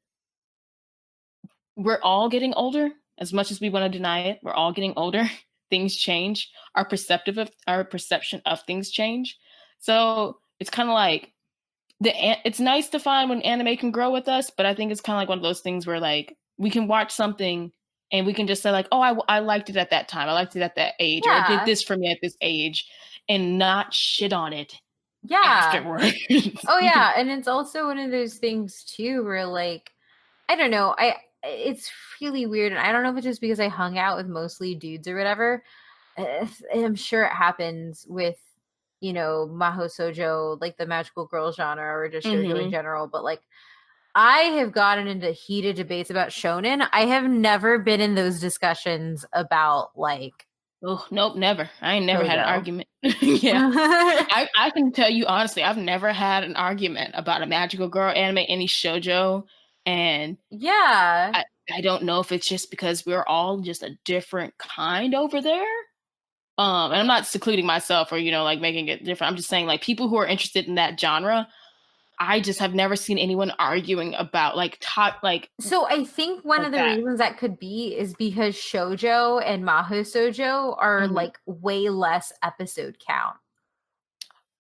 we're all getting older. As much as we want to deny it, we're all getting older. Things change. Our perception of things change. So it's kind of like it's nice to find when anime can grow with us, but I think it's kind of like one of those things where like we can watch something and we can just say like, oh, I liked it at that time. I liked it at that age, or it did
Yeah.
this for me at this age, and not shit on it
Yeah.
afterwards.
Oh yeah. And it's also one of those things too where, like, I don't know, it's really weird, and I don't know if it's just because I hung out with mostly dudes or whatever. I'm sure it happens with, Maho Sojo, like the magical girl genre, or just shoujo in
Mm-hmm.
general. But like, I have gotten into heated debates about shonen. I have never been in those discussions about like
Oh, nope, never. I ain't never had an
shoujo.
argument. Yeah. I can tell you honestly, I've never had an argument about a magical girl anime, any shoujo. And
Yeah.
I don't know if it's just because we're all just a different kind over there. And I'm not secluding myself or, like making it different. I'm just saying like people who are interested in that genre, I just have never seen anyone arguing about like
So I think one
like
of the
that.
reasons that could be is because shoujo and maho sojo are
Mhm.
like way less episode count.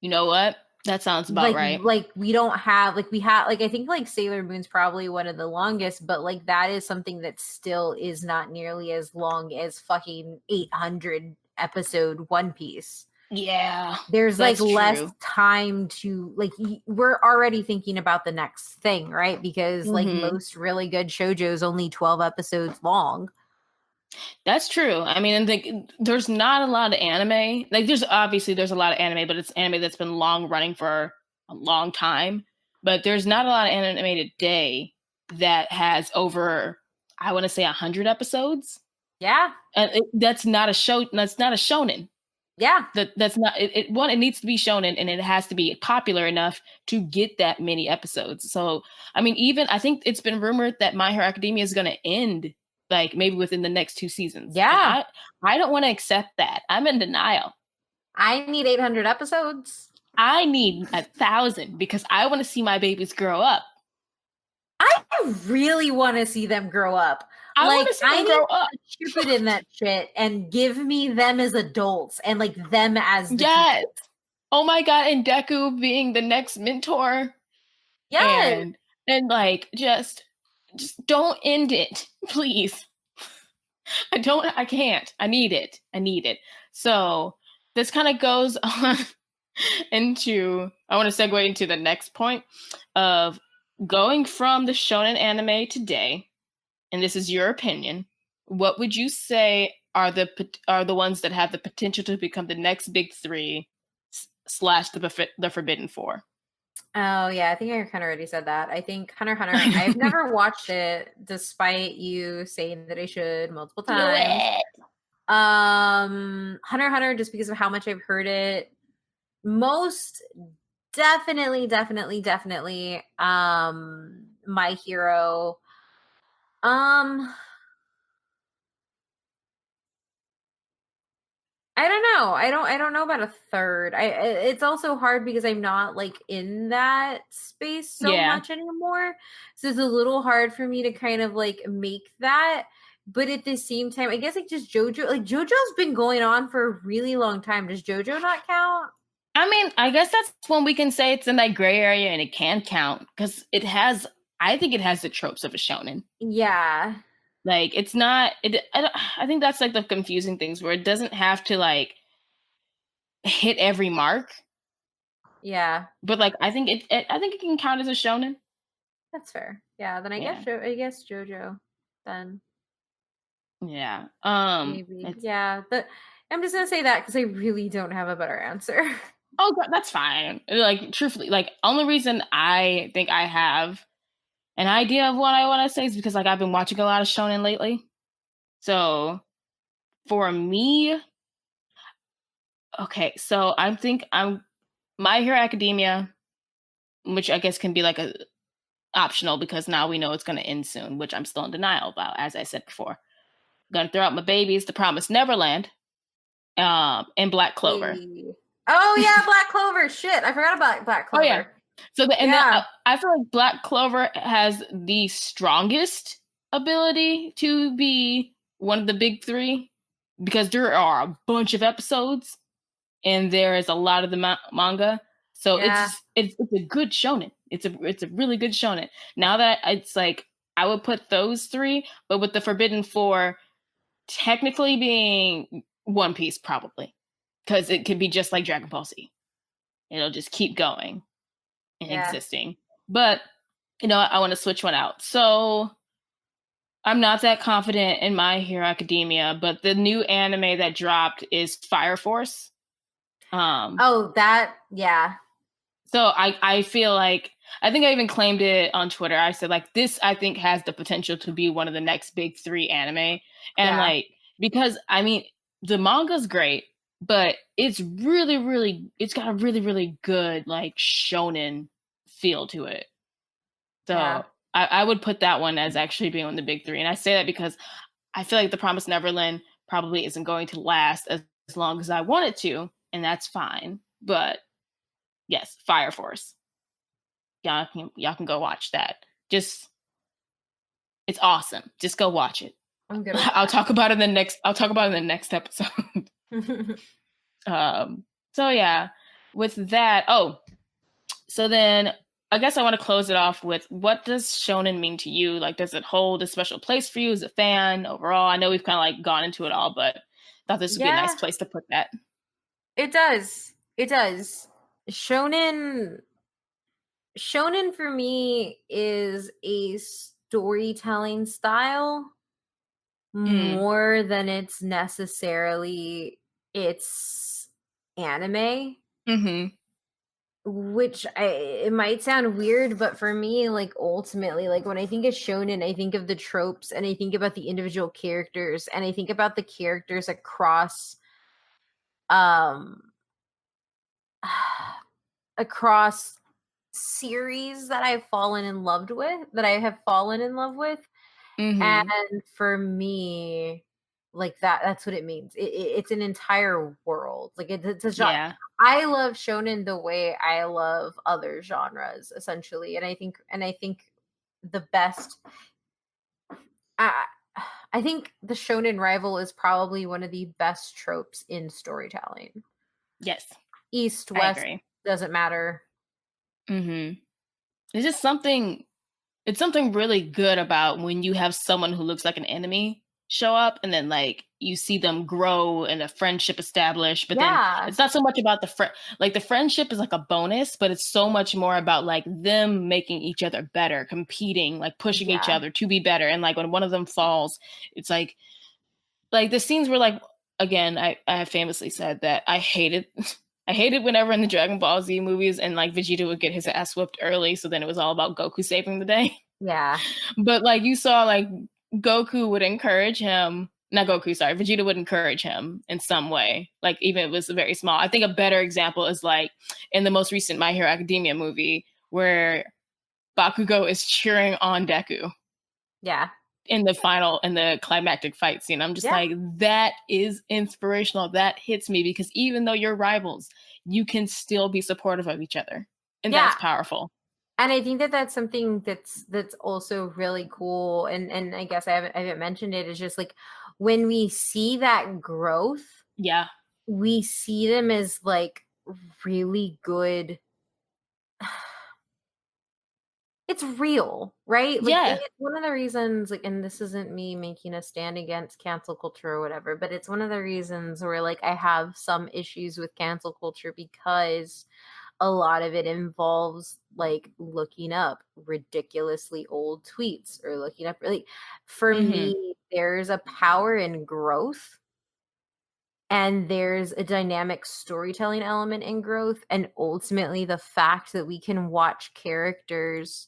You know what? That sounds about right.
Like we don't have, like, we have, like, I think like Sailor Moon's probably one of the longest, but like that is something that still is not nearly as long as fucking 800 episode One Piece.
Yeah,
There's like
that's
less
true.
time to like we're already thinking about the next thing, right? Because like
Mhm.
most really good shoujo's only 12 episodes long.
That's true. I mean, and there's not a lot of anime. Like, there's a lot of anime, but it's anime that's been long running for a long time. But there's not a lot of anime today that has over, I want to say, 100 episodes.
Yeah.
And that's not a show. That's not a shonen.
Yeah.
That's not it. One, it needs to be shonen, and it has to be popular enough to get that many episodes. So, I mean, even I think it's been rumored that My Hero Academia is going to end like maybe within the next 2 seasons.
Yeah.
And I don't want to accept that. I'm in denial.
I need 800 episodes.
I need 1,000 because I want to see my babies grow up.
I really want to see them grow up.
I want
Like,
to see
I
them
need
grow up.
stupid in that shit and give me them as adults and like them as the
Yes.
people.
Oh my god, and Deku being the next mentor.
Yes.
And like just don't end it, please. I can't. I need it. So this kind of goes on into, I want to segue into the next point of going from the shonen anime today, and this is your opinion. What would you say are the ones that have the potential to become the next big three slash the Forbidden Four?
Oh yeah, I think I kind of already said that. I think Hunter x Hunter. I've never watched it, despite you saying that I should multiple
Do
times.
it.
Hunter x Hunter, just because of how much I've heard it. Most definitely. My Hero. I don't know. I don't know about a third. It's also hard because I'm not like in that space so
Yeah.
much anymore. So it's a little hard for me to kind of like make that. But at the same time, I guess like just JoJo, like JoJo's been going on for a really long time. Does JoJo not count?
I mean, I guess that's when we can say it's in that gray area and it can count because I think it has the tropes of a shonen.
Yeah.
Like it's not. I think that's like the confusing things where it doesn't have to like hit every mark.
Yeah.
But like I think it can count as a shonen.
That's fair. Yeah. Then I
Yeah.
guess JoJo. Then
Yeah.
maybe. Yeah. But I'm just gonna say that because I really don't have a better answer.
Oh, God, that's fine. Like truthfully, like only reason I think I have an idea of what I want to say is because like I've been watching a lot of shonen lately. So for me, okay, so I'm My Hero Academia, which I guess can be like a optional because now we know it's going to end soon, which I'm still in denial about, as I said before. Gonna throw out my babies, The Promised Neverland, and Black Clover.
Hey. Oh yeah, Black Clover. Shit, I forgot about Black Clover.
Oh yeah. So I feel like Black Clover has the strongest ability to be one of the big three because there are a bunch of episodes and there is a lot of the manga. So
Yeah.
it's a good shonen. It's a really good shonen. Now that it's like I would put those three, but with the Forbidden Four technically being One Piece probably because it could be just like Dragon Ball Z. It'll just keep going and existing. But I want to switch one out. So I'm not that confident in My Hero Academia, but the new anime that dropped is Fire Force.
Yeah.
So I feel like I think I even claimed it on Twitter. I said like this I think has the potential to be one of the next big three anime. And like because I mean the manga's great, but it's it's got a really, really good like shonen feel to it. So I would put that one as actually being one of the big three. And I say that because I feel like The Promised Neverland probably isn't going to last as long as I want it to, and that's fine. But yes, Fire Force. Y'all can go watch that. It's awesome. Just go watch it.
I'm good.
I'll talk about it in the next episode. So yeah, with that, so then I guess I want to close it off with what does shonen mean to you? Like, does it hold a special place for you as a fan overall? I know we've kind of like gone into it all, but thought this would be a nice place to put that.
It does. Shonen for me is a storytelling style more than it's necessarily its anime.
Mm-hmm.
Which it might sound weird, but for me, like ultimately, like when I think of shonen, I think of the tropes and I think about the individual characters and I think about the characters across series that I have fallen in love with.
Mm-hmm.
And for me, like that's what it means. It's an entire world. Like it's a genre.
Yeah.
I love shonen the way I love other genres, essentially. And I think the best. I, I think the shonen rival is probably one of the best tropes in storytelling.
Yes.
East,
I
west,
agree.
doesn't matter.
Mm-hmm. It's just something it's something really good about when you have someone who looks like an enemy show up and then like you see them grow and a friendship established, but then
Yeah,
it's not so much about the friendship is like a bonus, but it's so much more about like them making each other better, competing, like pushing each
yeah,
other to be better. And like when one of them falls, it's like the scenes were like, again, I have famously said that I hated I hated whenever in the Dragon Ball Z movies and like Vegeta would get his ass whooped early, so then it was all about Goku saving the day.
yeah,
But like you saw, like Goku would encourage him. Not Goku, sorry. Vegeta would encourage him in some way. Like even if it was very small. I think a better example is like in the most recent My Hero Academia movie where Bakugo is cheering on Deku
yeah,
in the climactic fight scene. I'm just
yeah,
like, that is inspirational. That hits me because even though you're rivals, you can still be supportive of each other. And
yeah.
that's powerful.
And I think that that's something that's also really cool. And I guess I haven't mentioned it. Is just like when we see that growth,
Yeah.
we see them as like really good. It's real, right? Like
Yeah.
it's one of the reasons, like, and this isn't me making a stand against cancel culture or whatever, but it's one of the reasons where like I have some issues with cancel culture because a lot of it involves like looking up ridiculously old tweets or looking up really, for
Hmm.
me there's a power in growth, and there's a dynamic storytelling element in growth, and ultimately the fact that we can watch characters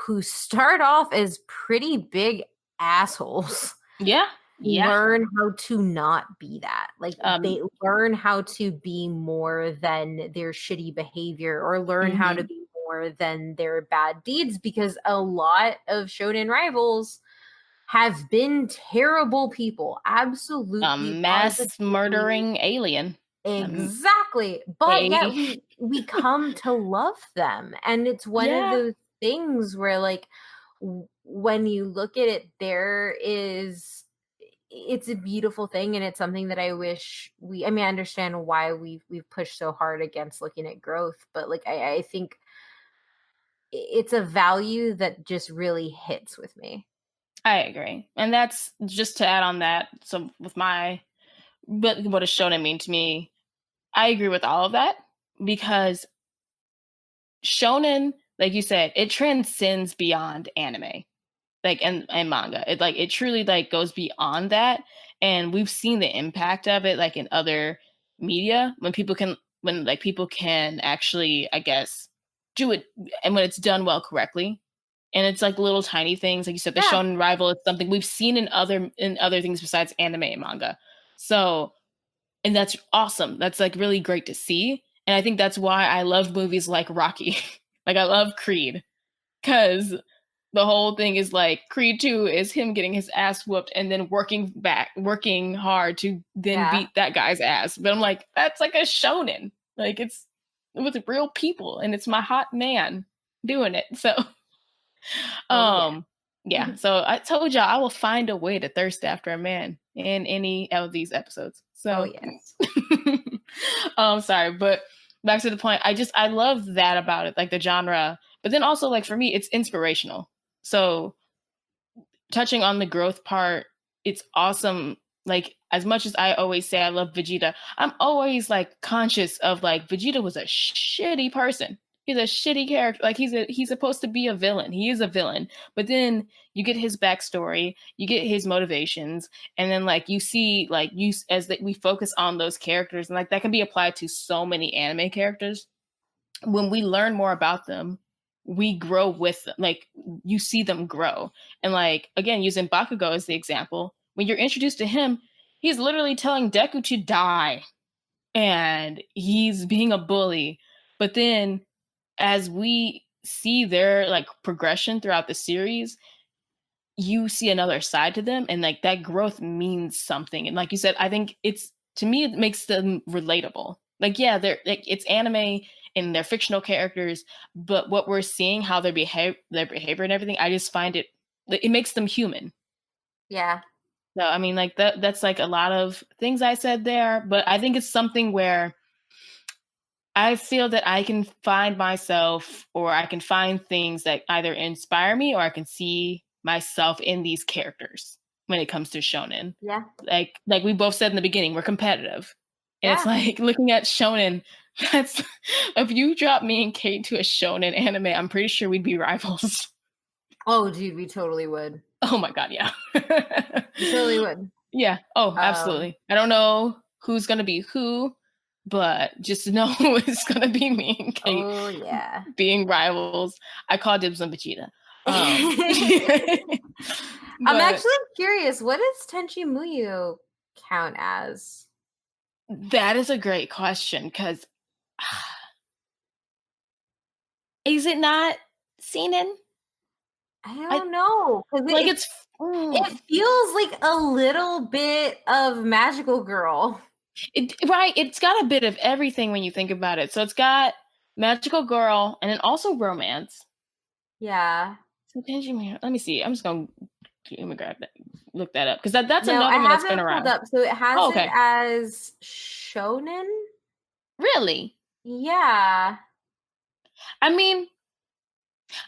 who start off as pretty big assholes
Yeah. Yeah.
learn how to not be that. Like
Um,
they learn how to be more than their shitty behavior, or learn how to
mhm.
be more than their bad deeds, because a lot of shonen rivals have been terrible people.
A
Absolutely
mass
positively.
murdering alien. Um,
Exactly. But yet
a
we come to love them. And it's one of
yeah,
those things where like when you look at it, there is, it's a beautiful thing, and it's something that I wish we, I mean, I understand why we've pushed so hard against looking at growth, but like I think it's a value that just really hits with me.
I agree, and that's just to add on that. So with my, but what does shonen mean to me? I agree with all of that because shonen, like you said, it transcends beyond anime. Like and manga. It like it truly like goes beyond that. And we've seen the impact of it like in other media when like people can actually, I guess, do it and when it's done well correctly. And it's like little tiny things. Like you said, the
Yeah.
shonen rival is something we've seen in other things besides anime and manga. So and that's awesome. That's like really great to see. And I think that's why I love movies like Rocky. Like I love Creed. Cause the whole thing is like Creed 2 is him getting his ass whooped and then working hard to then
Yeah.
beat that guy's ass. But I'm like, that's like a shonen. Like it's with real people and it's my hot man doing it. So
Oh yeah.
um yeah, so I told y'all I will find a way to thirst after a man in any of these episodes.
Oh
So
yes.
sorry, but back to the point, I love that about it, like the genre, but then also like for me, it's inspirational. So touching on the growth part, it's awesome. Like as much as I always say I love Vegeta, I'm always like conscious of like Vegeta was a shitty person. He's a shitty character. Like he's supposed to be a villain. He is a villain. But then you get his backstory, you get his motivations, and then like you see like you as that we focus on those characters, and like that can be applied to so many anime characters. When we learn more about them, we grow with them. Like you see them grow. And like again, using Bakugo as the example, when you're introduced to him, he's literally telling Deku to die and he's being a bully. But then as we see their like progression throughout the series, you see another side to them, and like that growth means something. And like you said, I think it's, to me, it makes them relatable. Like, yeah, they're like, it's anime and they're fictional characters, but what we're seeing, how their behavior and everything, I just find it makes them human.
Yeah.
So I mean, like that's like a lot of things I said there, but I think it's something where I feel that I can find myself, or I can find things that either inspire me, or I can see myself in these characters when it comes to shonen.
Yeah.
Like we both said in the beginning, we're competitive. And it's
Yeah.
like looking at shonen, that's if you drop me and Kate to a shonen anime, I'm pretty sure we'd be rivals.
Oh, dude, we totally would.
Oh my god, yeah.
We totally would.
Yeah. Oh, absolutely. I don't know who's gonna be who, but just know it's gonna be me and Kate
Oh yeah.
being rivals. I call dibs on Vegeta.
I'm
But
actually curious, what does Tenchi Muyo count as?
that is a great question, because is it not seinen?
I don't know. 'Cause
Like
it feels like a little bit of Magical Girl.
right. It's got a bit of everything when you think about it. So it's got magical girl and then also romance.
Yeah.
So Tenchi Muyo, let me see. I'm just gonna let me grab that, look that up, because that's
No, I
another one that's
have
been
it pulled
around.
up. So it has
Oh,
it
okay.
as Shonen.
Really?
Yeah.
I mean,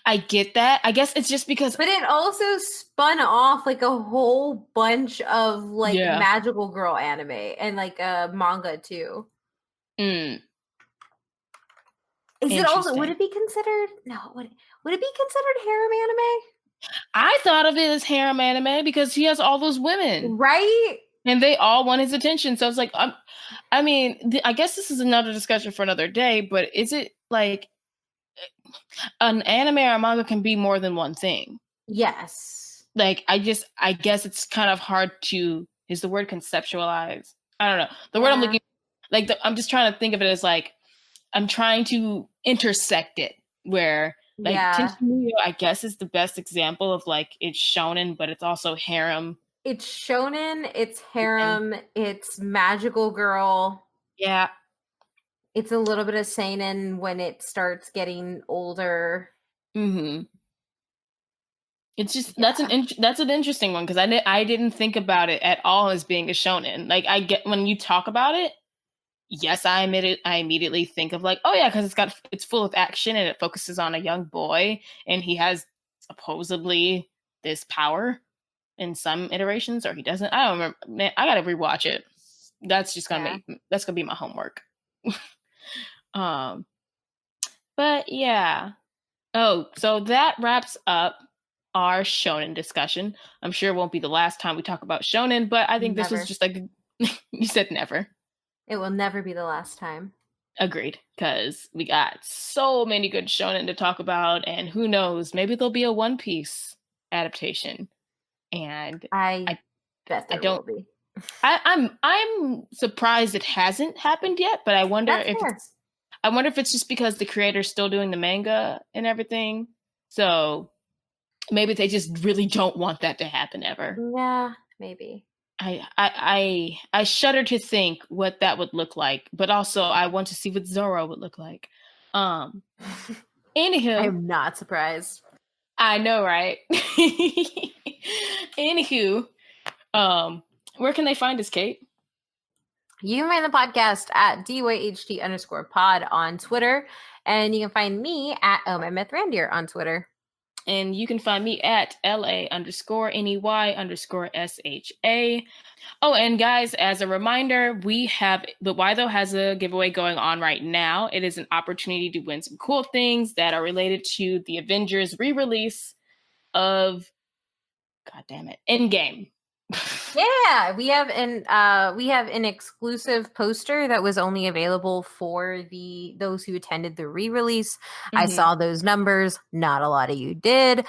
I get that. I guess it's just because,
But it also spun off like a whole bunch of like
yeah.
Magical Girl anime and like manga too.
Mm,
Is it also, would
interesting.
it be considered, no, would it be considered harem anime?
I thought of it as harem anime because he has all those women
Right?
and they all want his attention. So it's like, I mean, I guess this is another discussion for another day, but is it like an anime or a manga can be more than one thing?
Yes.
Like, I guess it's kind of hard to, is the word conceptualize? I don't know. The word I'm looking, like, I'm just trying to think of it as like, I'm trying to intersect it, where like
Yeah.
Tenchi Muyo, I guess, is the best example of like it's shonen, but it's also harem.
It's shonen, it's
And
harem, it's Magical Girl.
yeah.
It's a little bit of seinen when it starts getting older.
Mm-hmm. It's just
Yeah.
that's an interesting one, because I didn't think about it at all as being a shonen. Like, I get when you talk about it, yes, I admit it. I immediately think of like, oh yeah, because it's full of action and it focuses on a young boy and he has supposedly this power in some iterations, or he doesn't. I don't remember. Man, I gotta rewatch it. That's just gonna that's gonna be my homework. um, but yeah. Oh, so that wraps up our shonen discussion. I'm sure it won't be the last time we talk about shonen, but I think this was
Never.
just like you said, never.
It will never be the last time.
Agreed, because we got so many good shonen to talk about, and who knows, maybe there'll be a One Piece adaptation. And
I bet
I
there
don't.
will be.
I'm surprised it hasn't happened yet, but I wonder
That's
if
fair.
it's just because the creator's still doing the manga and everything. So maybe they just really don't want that to happen ever.
Yeah, maybe.
I shudder to think what that would look like, but also I want to see what Zoro would look like. Anywho,
I'm not surprised.
I know, right? Anywho, where can they find us, Kate?
You can find the podcast at DYHT_pod on Twitter. And you can find me at Randier on Twitter.
And you can find me at LA_NEY_SHA. Oh, and guys, as a reminder, we have the Why Though has a giveaway going on right now. It is an opportunity to win some cool things that are related to the Avengers re-release of, God damn it, Endgame.
Yeah, we have an exclusive poster that was only available for those who attended the re-release. I saw those numbers. Not a lot of you did.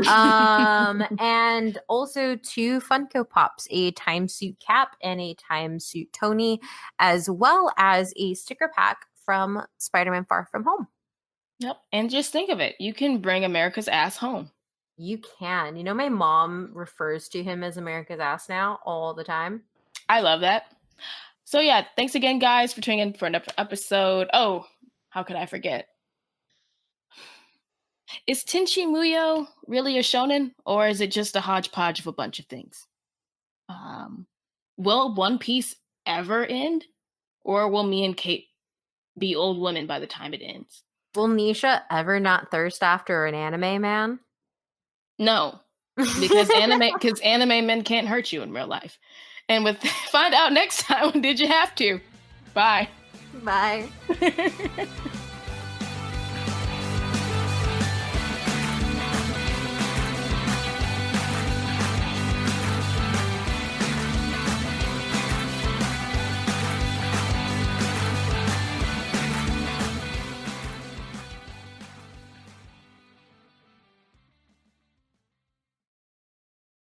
And also 2 Funko Pops, a Time Suit Cap and a Time Suit Tony, as well as a sticker pack from Spider-Man Far From Home.
Yep. And just think of it. You can bring America's ass home.
You can. You know, my mom refers to him as America's ass now all the time.
I love that. So yeah, thanks again, guys, for tuning in for another episode. Oh, how could I forget? Is Tenchi Muyo really a shonen, or is it just a hodgepodge of a bunch of things? Will One Piece ever end, or will me and Kate be old women by the time it ends?
Will Nisha ever not thirst after an anime man?
No, because anime men can't hurt you in real life. And with find out next time. Did you have to? Bye.
Bye.